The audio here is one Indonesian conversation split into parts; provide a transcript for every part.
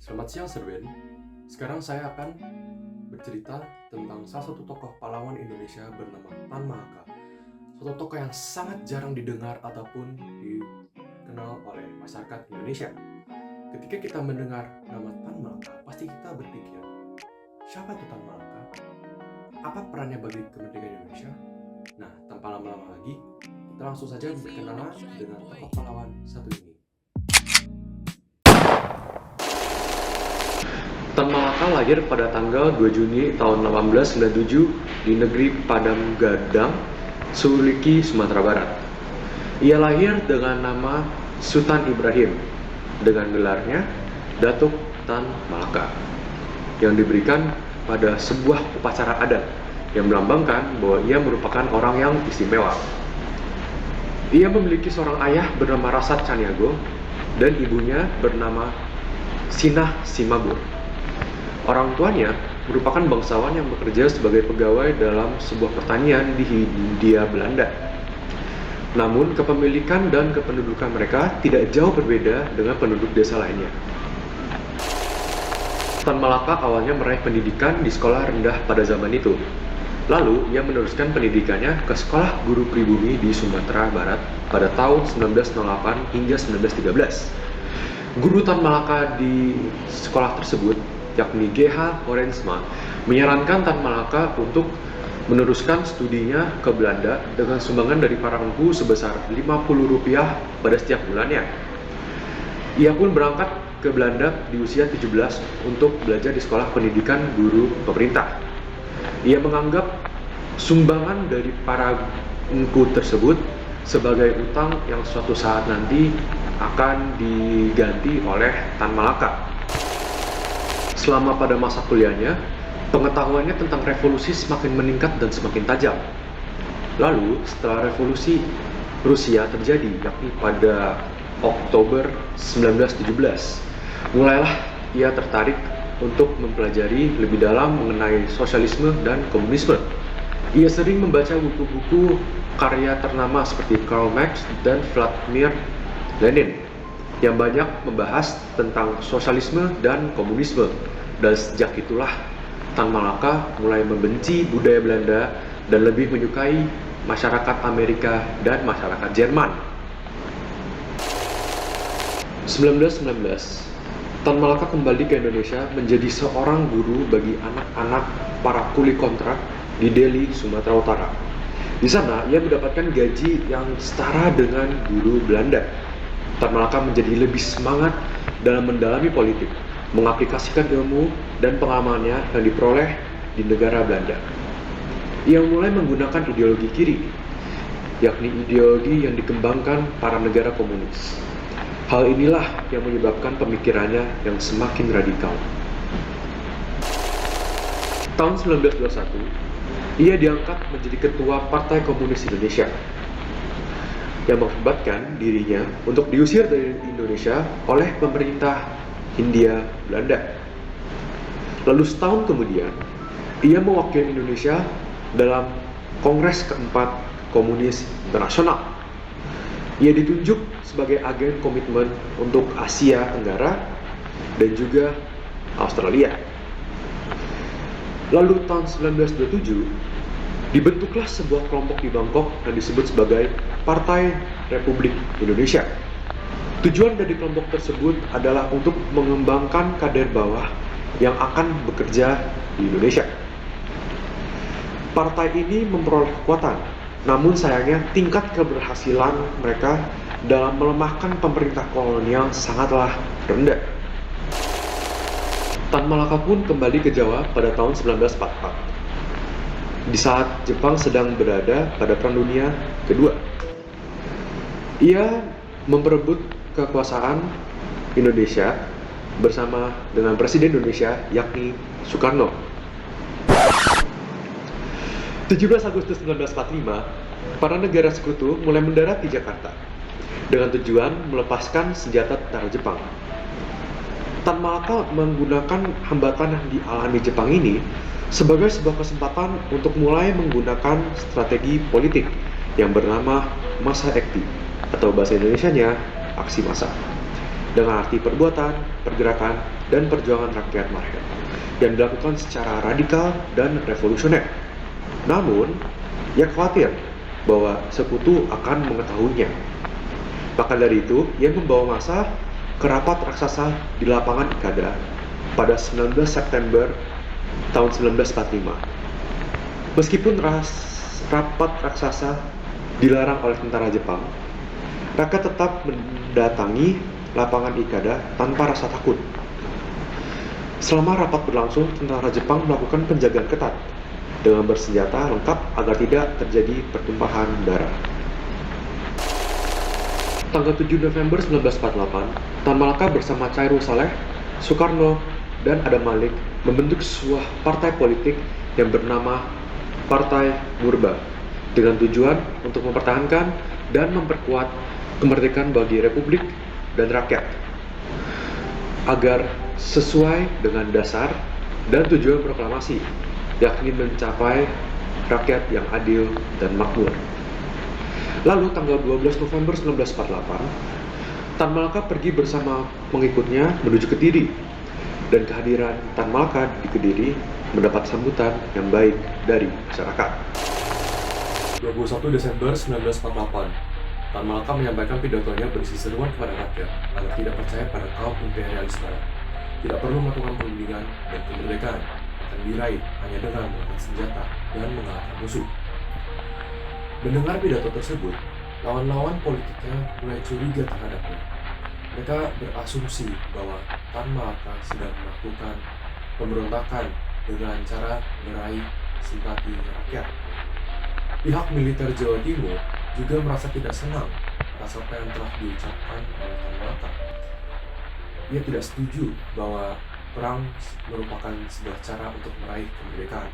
Selamat siang Serben. Sekarang saya akan bercerita tentang salah satu tokoh pahlawan Indonesia bernama Tan Malaka. Suatu tokoh yang sangat jarang didengar ataupun dikenal oleh masyarakat Indonesia. Ketika kita mendengar nama Tan Malaka, pasti kita berpikir, siapa itu Tan Malaka? Apa perannya bagi kemerdekaan Indonesia? Nah, tanpa lama-lama lagi, kita langsung saja berkenalan dengan tokoh pahlawan satu ini. Tan Malaka lahir pada tanggal 2 Juni tahun 1897 di negeri Padang Gadang, Suliki, Sumatera Barat. Ia lahir dengan nama Sultan Ibrahim, dengan gelarnya Datuk Tan Malaka, yang diberikan pada sebuah upacara adat yang melambangkan bahwa ia merupakan orang yang istimewa. Ia memiliki seorang ayah bernama Rasat Caniago dan ibunya bernama Sinah Simabur. Orang tuanya merupakan bangsawan yang bekerja sebagai pegawai dalam sebuah pertanian di Hindia Belanda. Namun, kepemilikan dan kependudukan mereka tidak jauh berbeda dengan penduduk desa lainnya. Tan Malaka awalnya meraih pendidikan di sekolah rendah pada zaman itu. Lalu, ia meneruskan pendidikannya ke sekolah guru pribumi di Sumatera Barat pada tahun 1908 hingga 1913. Guru Tan Malaka di sekolah tersebut, yakni G.H. Horensma, menyarankan Tan Malaka untuk meneruskan studinya ke Belanda dengan sumbangan dari para engku sebesar Rp50 pada setiap bulannya. Ia pun berangkat ke Belanda di usia 17 untuk belajar di sekolah pendidikan guru pemerintah. Ia menganggap sumbangan dari para engku tersebut sebagai utang yang suatu saat nanti akan diganti oleh Tan Malaka. Selama pada masa kuliahnya, pengetahuannya tentang revolusi semakin meningkat dan semakin tajam. Lalu, setelah revolusi Rusia terjadi, yakni pada Oktober 1917, mulailah ia tertarik untuk mempelajari lebih dalam mengenai sosialisme dan komunisme. Ia sering membaca buku-buku karya ternama seperti Karl Marx dan Vladimir Lenin yang banyak membahas tentang sosialisme dan komunisme. Dan sejak itulah Tan Malaka mulai membenci budaya Belanda dan lebih menyukai masyarakat Amerika dan masyarakat Jerman. 1919, Tan Malaka kembali ke Indonesia menjadi seorang guru bagi anak-anak para kuli kontrak di Delhi, Sumatera Utara. Di sana, ia mendapatkan gaji yang setara dengan guru Belanda. Tan Malaka menjadi lebih semangat dalam mendalami politik, mengaplikasikan ilmu dan pengalamannya yang diperoleh di negara Belanda. Ia mulai menggunakan ideologi kiri, yakni ideologi yang dikembangkan para negara komunis. Hal inilah yang menyebabkan pemikirannya yang semakin radikal. Tahun 1921, ia diangkat menjadi ketua Partai Komunis Indonesia, yang mengakibatkan dirinya untuk diusir dari Indonesia oleh pemerintah Hindia Belanda. Lalu setahun kemudian, ia mewakili Indonesia dalam Kongres keempat Komunis Internasional. Ia ditunjuk sebagai agen komitmen untuk Asia Tenggara dan juga Australia. Lalu tahun 1927, dibentuklah sebuah kelompok di Bangkok yang disebut sebagai Partai Republik Indonesia. Tujuan dari kelompok tersebut adalah untuk mengembangkan kader bawah yang akan bekerja di Indonesia. Partai ini memperoleh kekuatan, namun sayangnya tingkat keberhasilan mereka dalam melemahkan pemerintah kolonial sangatlah rendah. Tan Malaka pun kembali ke Jawa pada tahun 1944. Di saat Jepang sedang berada pada Perang Dunia Kedua. Ia memperebut kekuasaan Indonesia bersama dengan Presiden Indonesia yakni Soekarno. 17 Agustus 1945, para negara sekutu mulai mendarat di Jakarta dengan tujuan melepaskan senjata tentara Jepang. Tan Malaka menggunakan hambatan yang dialami Jepang ini sebagai sebuah kesempatan untuk mulai menggunakan strategi politik yang bernama massa acti, atau bahasa Indonesianya aksi massa. dengan arti perbuatan, pergerakan, dan perjuangan rakyat mereka yang dilakukan secara radikal dan revolusioner. Namun, ia khawatir bahwa sekutu akan mengetahuinya. Maka dari itu, ia membawa massa ke rapat raksasa di lapangan Ikada pada 19 September tahun 1945. Meskipun rapat raksasa dilarang oleh tentara Jepang, rakyat tetap mendatangi lapangan Ikada tanpa rasa takut. Selama rapat berlangsung, tentara Jepang melakukan penjagaan ketat dengan bersenjata lengkap agar tidak terjadi pertumpahan darah. Tanggal 7 November 1948, Tan Malaka bersama Cairo Saleh, Soekarno, dan Adam Malik membentuk sebuah partai politik yang bernama Partai Murba dengan tujuan untuk mempertahankan dan memperkuat kemerdekaan bagi Republik dan rakyat agar sesuai dengan dasar dan tujuan proklamasi, yakni mencapai rakyat yang adil dan makmur. Lalu tanggal 12 November 1948, Tan Malaka pergi bersama pengikutnya menuju Kediri, dan kehadiran Tan Malaka di Kediri mendapat sambutan yang baik dari masyarakat. 21 Desember 1948, Tan Malaka menyampaikan pidatonya berisi seruan kepada rakyat agar tidak percaya pada kaum imperialis barat. Tidak perlu melakukan perundingan dan kemerdekaan akan diraih hanya dengan mengangkat senjata dan mengalahkan musuh. Mendengar pidato tersebut, lawan-lawan politiknya mulai curiga terhadapnya. Mereka berasumsi bahwa Tan Malaka sedang melakukan pemberontakan dengan cara meraih simpati rakyat. Pihak militer Jawa Timur juga merasa tidak senang atas apa yang telah diucapkan oleh Tan Malaka. Ia tidak setuju bahwa perang merupakan sebuah cara untuk meraih kemerdekaan.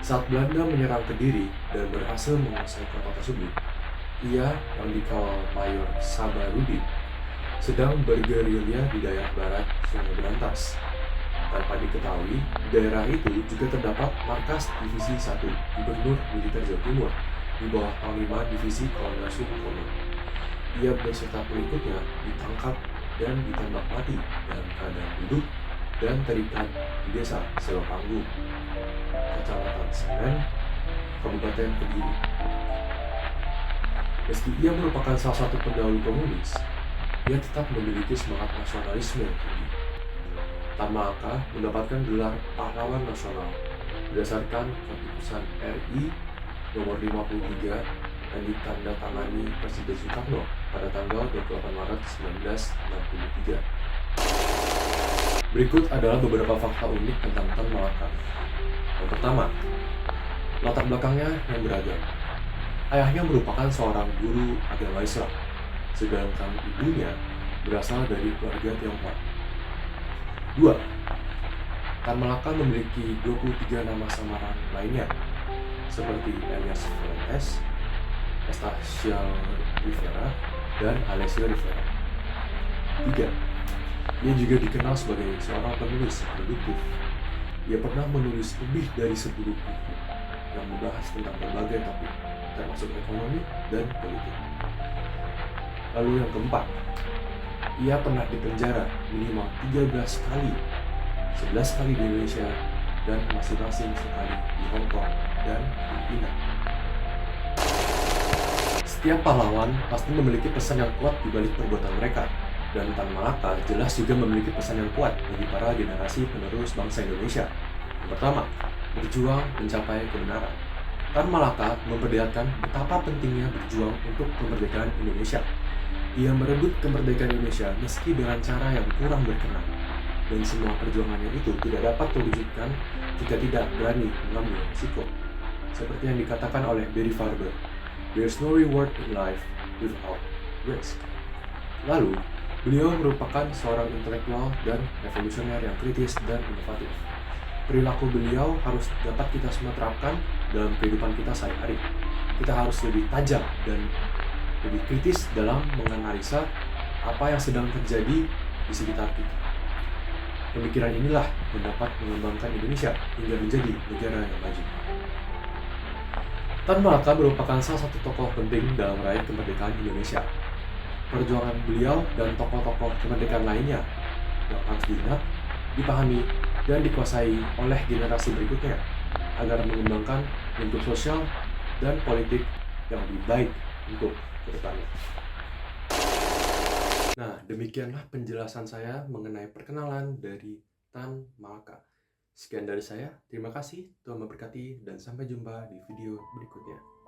Saat Belanda menyerang Kediri dan berhasil menguasai kota tersebut, ia yang dikawal Mayor Sabarudin sedang bergerilya di daerah barat Sungai Berantas. Tanpa diketahui, di daerah itu juga terdapat markas Divisi 1 Gubernur Militer Jawa Timur di bawah Panglima Divisi Kolonel Suhartono. Ia beserta pengikutnya ditangkap dan ditembak mati dalam keadaan duduk dan terikat di desa Selopanggung, Kecamatan Senen, Kabupaten Kediri. Meski ia merupakan salah satu pendahulu komunis, ia tetap memiliki semangat nasionalisme yang tinggi. Tan Malaka mendapatkan gelar pahlawan nasional berdasarkan keputusan RI nomor 53 yang ditandatangani Presiden Soekarno pada tanggal 28 Maret 1963. Berikut adalah beberapa fakta unik tentang Tan Malaka. Yang pertama, latar belakangnya yang beragam. Ayahnya merupakan seorang guru agama Islam, sedangkan ibunya berasal dari keluarga Tionghoa. 2. Tan Malaka memiliki 23 nama samaran lainnya, seperti Elias Fuentes, Estacio Rivera, dan Alessio Rivera. 3. Ia juga dikenal sebagai seorang penulis yang produktif. Ia pernah menulis lebih dari 10 buku yang membahas tentang berbagai topik, termasuk ekonomi dan politik. Lalu yang keempat, ia pernah dipenjara minimal 13 kali, 11 kali di Indonesia, dan masing-masing sekali di Hong Kong dan Filipina. Setiap pahlawan pasti memiliki pesan yang kuat di balik perbuatan mereka, dan Tan Malaka jelas juga memiliki pesan yang kuat bagi para generasi penerus bangsa Indonesia. Yang pertama, berjuang mencapai kebenaran. Tan Malaka memperlihatkan betapa pentingnya berjuang untuk kemerdekaan Indonesia. Ia merebut kemerdekaan Indonesia meski dengan cara yang kurang berkenan, dan semua perjuangannya itu tidak dapat terwujudkan jika tidak berani mengambil risiko. Seperti yang dikatakan oleh Barry Farber, "There's no reward in life without risk." Lalu, beliau merupakan seorang intelektual dan revolusioner yang kritis dan inovatif. Perilaku beliau harus dapat kita semua terapkan dalam kehidupan kita sehari-hari. Kita harus lebih tajam dan lebih kritis dalam menganalisa apa yang sedang terjadi di sekitar kita. Pemikiran inilah yang dapat mengembangkan Indonesia hingga menjadi negara yang maju. Tan Malaka merupakan salah satu tokoh penting dalam meraih kemerdekaan Indonesia. perjuangan beliau dan tokoh-tokoh kemerdekaan lainnya yang harus diingat, dipahami, dan dikuasai oleh generasi berikutnya agar mengembangkan bentuk sosial dan politik yang lebih baik untuk kedepannya. Nah, demikianlah penjelasan saya mengenai perkenalan dari Tan Malaka. Sekian dari saya, terima kasih, Tuhan memberkati, dan sampai jumpa di video berikutnya.